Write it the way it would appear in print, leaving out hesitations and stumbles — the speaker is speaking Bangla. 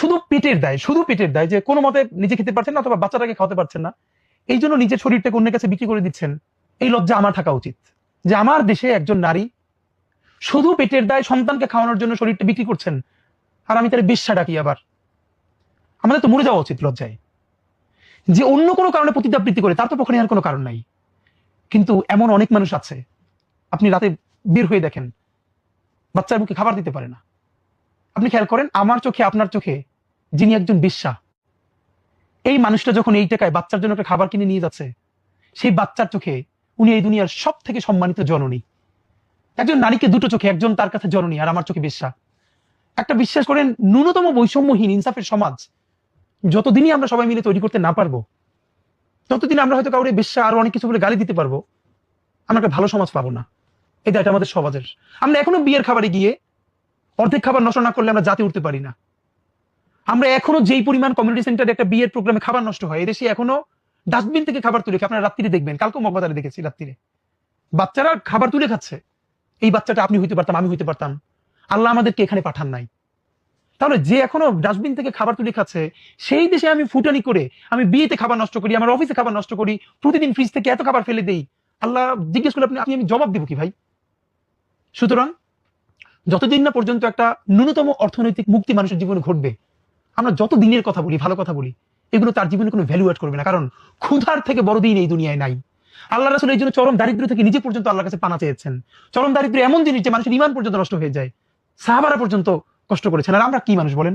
শুধু পেটের দায় যে কোনো মতে নিজে খেতে পারছেন না অথবা বাচ্চাটাকে খাওয়াতে পারছেন না, এই জন্য নিজের শরীরটাকে অন্যের কাছে বিক্রি করে দিচ্ছেন। এই লজ্জা আমার থাকা উচিত যে আমার দেশে একজন নারী শুধু পেটের দায় সন্তানকে খাওয়ানোর জন্য শরীরটা বিক্রি করছেন, আর আমি তার বেশ্যা ডাকি। আবার আমাদের তো মরে যাওয়া উচিত লজ্জায়। যে অন্য কোনো কারণে পতিতাবৃত্তি করে তার তো পক্ষে নেওয়ার কোনো কারণ নাই, কিন্তু এমন অনেক মানুষ আছে, আপনি রাতে বের হয়ে দেখেন বাচ্চার মুখে খাবার দিতে পারে না। আপনি খেয়াল করেন আমার চোখে আপনার চোখে যিনি একজন বেশ্যা, এই মানুষটা যখন এই টাকায় বাচ্চার জন্য একটা খাবার কিনে নিয়ে যাচ্ছে, সেই বাচ্চার চোখে উনি এই দুনিয়ার সব থেকে সম্মানিত জননী। একজন নারীকে দুটো চোখে, একজন তার কাছে জননী আর আমার চোখে বেশ্যা। একটা বিশ্বাস করেন ন্যূনতম বৈষম্যহীন ইনসাফের সমাজ যতদিনই আমরা সবাই মিলে তৈরি করতে না পারবো, ততদিন আমরা হয়তো কাউরে বেশ্যা আরো অনেক কিছু বলে গালি দিতে পারবো, আমরা একটা ভালো সমাজ পাবো না। এটা আমাদের সমাজের। আমরা এখনো বিয়ের খাবারে গিয়ে অর্ধেক খাবার নষ্ট না করলে আমরা জাতি উঠতে পারি না। আমরা এখনো যেই পরিমাণ কমিউনিটি সেন্টারে একটা বিয়ের প্রোগ্রামে খাবার নষ্ট হয়, এদেশে এখনো ডাস্টবিন থেকে খাবার তুলে আপনারা রাত্রিরে দেখবেন, কালকে মগবাজারে দেখেছি রাত্রিরে বাচ্চারা খাবার তুলে খাচ্ছে। এই বাচ্চাটা আপনি হইতে পারতাম, আমি হইতে পারতাম, আল্লাহ আমাদেরকে এখানে পাঠান নাই। তাহলে যে এখনো ডাস্টবিন থেকে খাবার তুলে খাচ্ছে, সেই দেশে আমি ফুটানি করে আমি বিয়েতে খাবার নষ্ট করি, আমার অফিসে খাবার নষ্ট করি, প্রতিদিন ফ্রিজ থেকে এত খাবার ফেলে দেই, আল্লাহ জিজ্ঞেস করলে আমি জবাব দেবো কি ভাই? সুতরাং যতদিন না পর্যন্ত একটা ন্যূনতম অর্থনৈতিক মুক্তি মানুষের জীবনে ঘটবে, আমরা যত দিনের কথা বলি, ভালো কথা বলি, এগুলো তার জীবনে কোনো ভ্যালু অ্যাড করবে না। কারণ ক্ষুধার থেকে বড় দিন এই দুনিয়ায় নাই। আল্লাহ রাসূল এই জন্য চরম দারিদ্র থেকে নিজে পর্যন্ত আল্লাহর কাছে পানা চেয়েছেন। চরম দারিদ্র এমন জিনিস যে মানুষের ঈমান পর্যন্ত নষ্ট হয়ে যায়, সাহাবারা পর্যন্ত কষ্ট করেছেন। আর আমরা কি মানুষ বলেন?